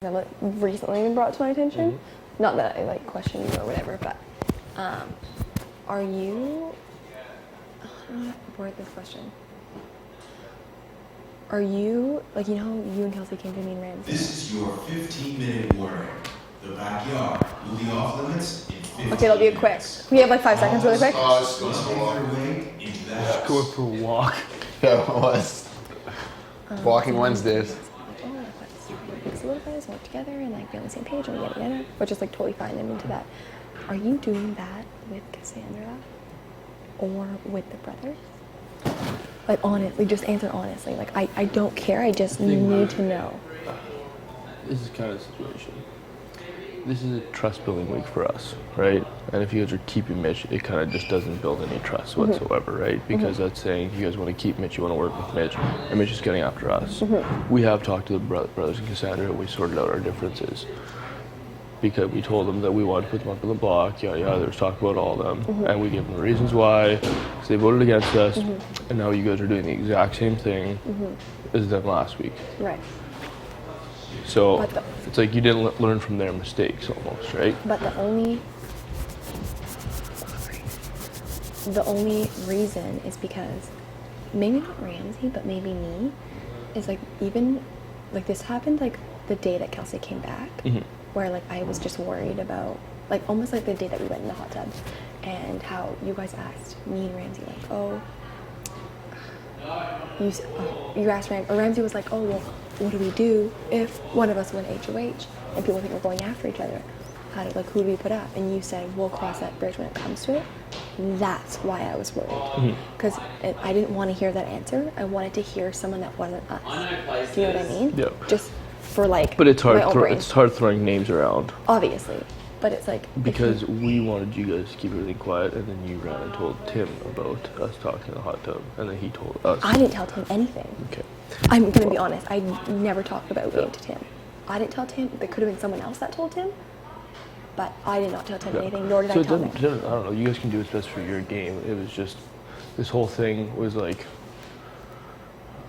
that like recently been brought to my attention. Not that I like question you or whatever, but are you? I don't know how to word this question. Are you like you know how you and Kelsey came to me and Ramsey? This is your 15-minute warning. The backyard will be off limits in 15 Okay, it'll be a quick. minutes. We have like 5 seconds, really quick. Must make their way into the house. Going for a walk. Yeah, it was. Walking Wednesdays. Oh, let's solidify this and work together and like be on the same page and yada yada, which is like totally fine. I'm into that. Are you doing that with Cassandra or with the brothers? Like honestly, just answer honestly. Like I don't care. I just need to know. This is kind of the situation. This is a trust building week for us, right? And if you guys are keeping Mitch, it kind of just doesn't build any trust whatsoever, right? Because that's saying you guys want to keep Mitch, you want to work with Mitch, and Mitch is getting after us. We have talked to the brothers and Cassandra, and we sorted out our differences. Because we told them that we wanted to put them up on the block, yada yada, there was talk about all of them, and we gave them the reasons why, because they voted against us, and now you guys are doing the exact same thing as them last week. Right. So it's like you didn't learn from their mistakes almost, right? But the only reason is because maybe not Ramsey, but maybe me, is like even like this happened like the day that Kelsey came back, where like I was just worried about like almost like the day that we went in the hot tub, and how you guys asked me and Ramsey like, you asked Ramsey, or Ramsey was like, oh well, what do we do if one of us went HOH and people think we're going after each other? Who do we put up? And you said, we'll cross that bridge when it comes to it. That's why I was worried. Because I didn't want to hear that answer. I wanted to hear someone that wasn't us. Do you know what I mean? Yeah. Just for like, But it's hard. my own brain. It's hard throwing names around. Obviously. But it's like... Because we wanted you guys to keep everything quiet, and then you ran and told Tim about us talking in the hot tub, and then he told us. I didn't tell Tim anything. Okay. I'm going to be honest. I never talked about it to Tim. I didn't tell Tim. There could have been someone else that told Tim. But I did not tell Tim anything, nor did I tell him. I don't know. You guys can do what's best for your game. It was just, this whole thing was like,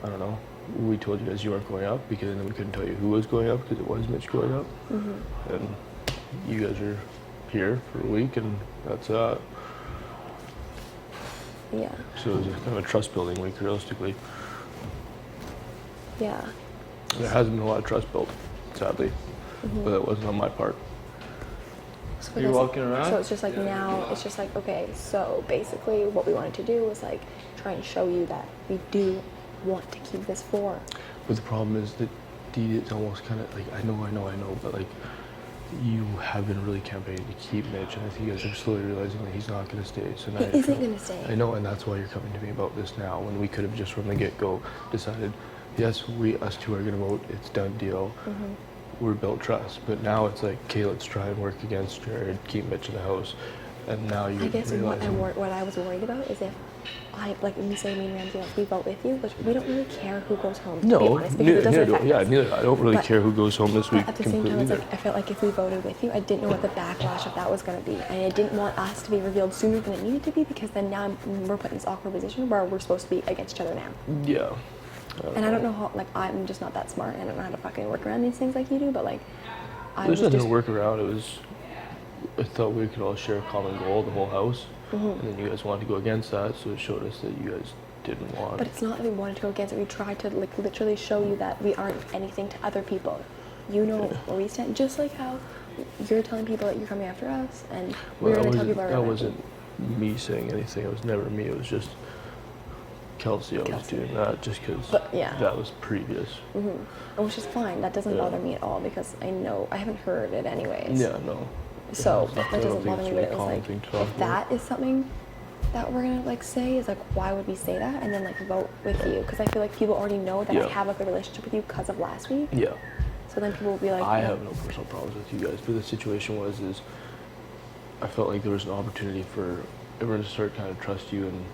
I don't know. We told you guys you weren't going up, because then we couldn't tell you who was going up, because it was Mitch going up. And you guys are here for a week, and that's that. Yeah. So it was kind of a trust building week, realistically. Yeah. There hasn't been a lot of trust built, sadly, but it wasn't on my part. So You're walking around? So it's just like now, it's just like, okay, so basically what we wanted to do was like try and show you that we do want to keep this for. But the problem is that Dee, it's almost kind of like, I know, but like, you have been really campaigning to keep Mitch, and I think you guys are slowly realizing that he's not going to stay. So now He isn't going to stay. I know, and that's why you're coming to me about this now, when we could have just from the get-go decided, yes, us two are going to vote, it's done deal. We're built trust, but now it's like, okay, let's try and work against Jared, keep Mitch in the house, and now you I guess realize what I was worried about is if like when you say me and Ramsey, like, we vote with you, which we don't really care who goes home, to be honest, because it doesn't affect us. neither. I don't really care who goes home this week. But at the same time, it's like, I felt like if we voted with you, I didn't know what the backlash of that was going to be, and I didn't want us to be revealed sooner than it needed to be, because then now we're put in this awkward position where we're supposed to be against each other now. Yeah. And I don't know how, like, I'm just not that smart. I don't know how to fucking work around these things like you do, but like, There's nothing to work around. I thought we could all share a common goal, the whole house, and then you guys wanted to go against that, so it showed us that you guys didn't want. But it's not that we wanted to go against it. We tried to like literally show you that we aren't anything to other people. You know where we stand. Just like how you're telling people that you're coming after us, and we're going to tell people. That wasn't me saying anything. It was never me. It was just Kelsey always doing that, just because that was previous. Which is fine. That doesn't bother me at all, because I know I haven't heard it anyways. Yeah, no. So that doesn't bother me. But it was like, if that is something that we're gonna like say, is like, why would we say that and then like vote with you? Because I feel like people already know that I have a good relationship with you because of last week. Yeah. So then people will be like, I have no personal problems with you guys, but the situation is I felt like there was an opportunity for everyone to start kind of trust you and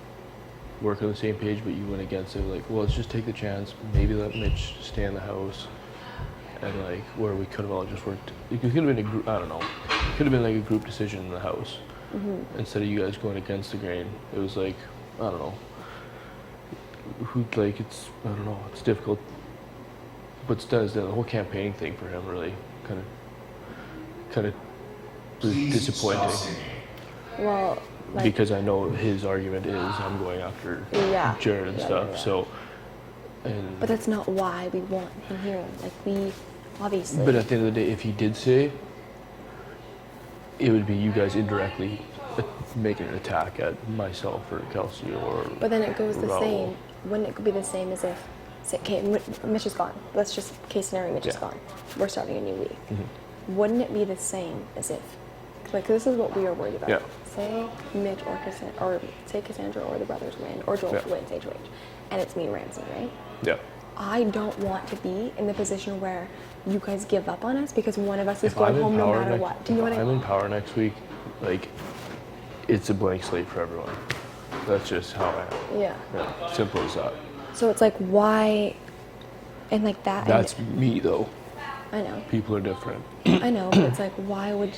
work on the same page, but you went against it. Like, well, let's just take the chance, maybe let Mitch stay in the house, and like, where we could have all just worked. It could have been a group, I don't know, it could have been like a group decision in the house. Instead of you guys going against the grain. It was like, I don't know, I don't know, it's difficult what's done is done. The whole campaigning thing for him really kind of was Please disappointing. stop singing. Well, like, Because I know his argument is I'm going after Yeah. Jared and Yeah, stuff. yeah. So, and but that's not why we want him here. Like, we obviously. but at the end of the day, if he did say, it would be you guys indirectly making an attack at myself or Kelsey or. But then it goes the Raul. same. Wouldn't it be the same as if, say, okay, Mitch is gone. Let's just case scenario, Mitch is Yeah. gone. We're starting a new week. Mhm. Wouldn't it be the same as if, like, this is what we are worried about. Yeah. Say Mitch or say Cassandra or the brothers win, or Joel Yeah. wins HOH, and it's me and Ramsey, right? Yeah. I don't want to be in the position where you guys give up on us because one of us is If I'm going in home no power matter next, what. Do you know what if I I'm mean? in power next week, like, it's a blank slate for everyone. That's just how I am. Yeah. Yeah. Simple as that. So it's like, why, and like that. That's me though. I know. People are different. I know, but it's like, why would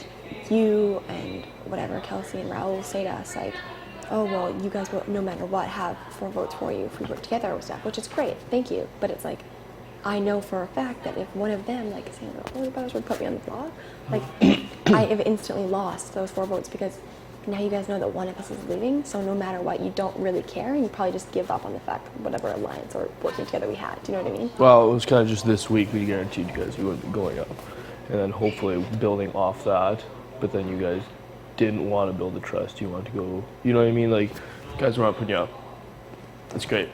you and whatever Kelsey and Raul say to us, like, oh, well, you guys will, no matter what, have 4 votes for you if we work together with stuff, which is great, thank you. But it's like, I know for a fact that if one of them, like Cassandra or the brothers, would put me on the block, like, I have instantly lost those 4 votes because now you guys know that one of us is leaving, so no matter what, you don't really care, and you probably just give up on the fact of whatever alliance or working together we had. Do you know what I mean? Well, it was kind of just this week we guaranteed you guys we wouldn't be going up. And then hopefully building off that, but then you guys didn't want to build the trust. You wanted to go, you know what I mean? Like, guys were not putting you up. That's great.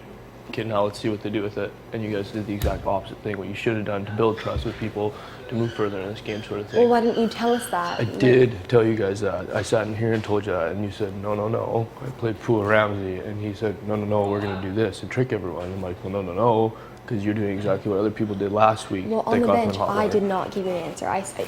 Okay, now let's see what they do with it. And you guys did the exact opposite thing, what you should have done to build trust with people to move further in this game sort of thing. Well, why didn't you tell us that? I did tell you guys that. I sat in here and told you that, and you said, no, no, no. I played pool with Ramsey, and he said, no, no, no, we're going to do this and trick everyone. I'm like, well, no, no, no, because you're doing exactly what other people did last week. Well, on They the got on bench, hot I line. did not give you an answer.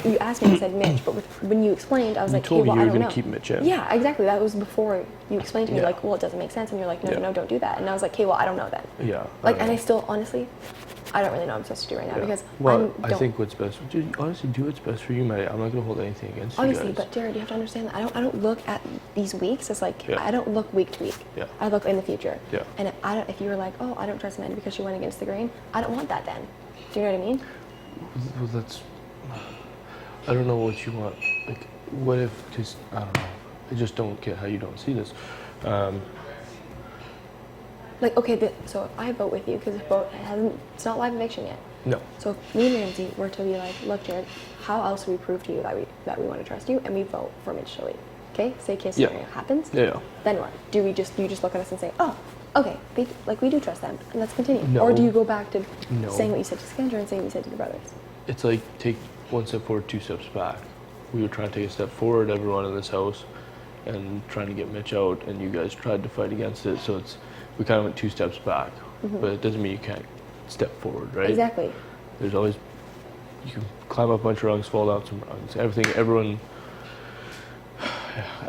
You asked me, I said Mitch, but when you explained, I was like, told hey, me well, you I were don't gonna know. keep Mitch in. Yeah, exactly. That was before you explained to me, Yeah. like, well, it doesn't make sense. And you're like, no, Yeah. no, no, don't do that. And I was like, okay, well, I don't know then. Yeah. Like, don't and I know. still, honestly, I don't really know what I'm supposed to do right now Yeah. because Well, I I don't. think what's best, dude, honestly, do what's best for you, Maddy. I'm not gonna hold anything against Obviously, you guys. but Jared, you have to understand that I don't look at these weeks as like, Yeah. I don't look week to week. Yeah. I look in the future. Yeah. And if you were like, oh, I don't trust Maddy because she went against the grain, I don't want that then. Do you know what I mean? Well, that's. I don't know what you want. Like, what if? Because I don't know. I just don't get how you don't see this. Like, okay, so if I vote with you, because it's not live eviction yet. No. So if me and Ramsey were to be like, look, Jared, how else do we prove to you that we want to trust you, and we vote for Mitch to leave? Okay, say case Yeah. scenario happens. Yeah. Yeah. Then what? Do you just look at us and say, oh, okay, we do trust them, and let's continue? No. Or do you go back to No. saying what you said to Cassandra and saying what you said to the brothers? It's like take one step forward, 2 steps back. We were trying to take a step forward, everyone in this house, and trying to get Mitch out, and you guys tried to fight against it. So we kind of went 2 steps back, but it doesn't mean you can't step forward, right? Exactly. There's always you can climb up a bunch of rungs, fall down some rungs. Everyone.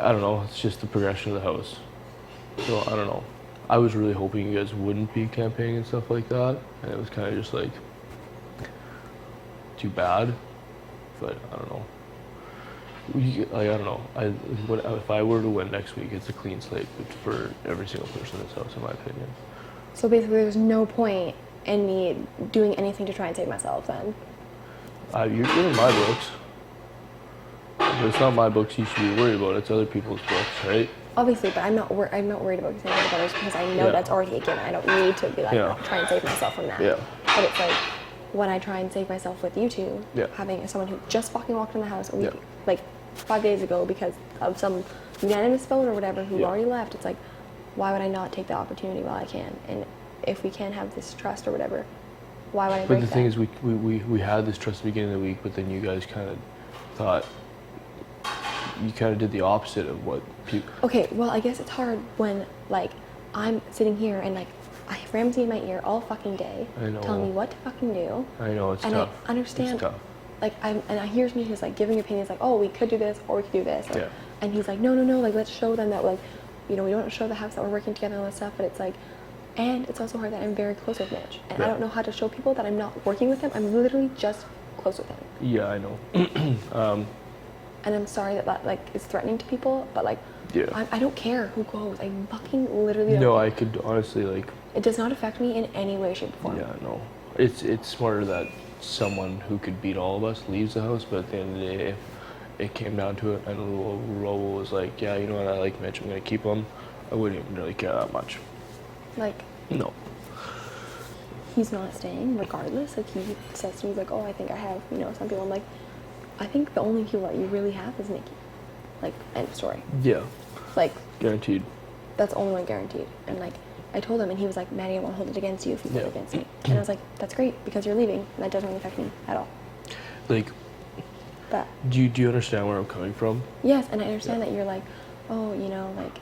I don't know. It's just the progression of the house. So I don't know. I was really hoping you guys wouldn't be campaigning and stuff like that, and it was kind of just like too bad. But I don't know. I don't know. If I were to win next week, it's a clean slate for every single person in this house, in my opinion. So basically, there's no point in me doing anything to try and save myself then. You're in my books. But it's not my books you should be worried about. It's other people's books, right? Obviously, but I'm not worried about Cassandra and the brothers because I know Yeah. that's already a given. I don't need to be like, Yeah. try and save myself from that. Yeah. But it's like, when I try and save myself with you two, Yeah. having someone who just fucking walked in the house a week, Yeah. like 5 days ago because of some unanimous vote or whatever who Yeah. already left, it's like, why would I not take the opportunity while I can? And if we can't have this trust or whatever, why would I break But the that? thing is, we had this trust at the beginning of the week, but then you guys kind of thought, you kind of did the opposite of what people. Okay, well, I guess it's hard when, like, I'm sitting here and, like, I have Ramsey in my ear all fucking day I know. telling me what to fucking do. I know it's and tough. I understand. It's tough. Like, I hears me who's, like, giving opinions, like, oh, we could do this or we could do this. Or, Yeah. And he's like, no, no, no, like, let's show them that, like, you know, we don't show the house that we're working together and all that stuff, but it's like, and it's also hard that I'm very close with Mitch. And I Yeah. don't know how to show people that I'm not working with him. I'm literally just close with him. Yeah, I know. And I'm sorry that like is threatening to people, but like, Yeah. I don't care who goes. I fucking literally don't No, care. I could honestly like. It does not affect me in any way, shape, or form. Yeah, no. It's smarter that someone who could beat all of us leaves the house, but at the end of the day, if it came down to it and Raul was like, yeah, you know what, I like Mitch, I'm going to keep him, I wouldn't even really care that much. Like, No. he's not staying regardless. Like, he says to me, he's like, oh, I think I have, you know, some people. I'm like, I think the only people that you really have is Nikki. Like, end of story. Yeah. Like, Guaranteed. that's the only one guaranteed. And like, I told him, and he was like, Maddie, I won't hold it against you if you hold it against me. And I was like, that's great, because you're leaving, and that doesn't really affect me at all. Like, But do you understand where I'm coming from? yes, and I understand that you're like, oh, you know, like,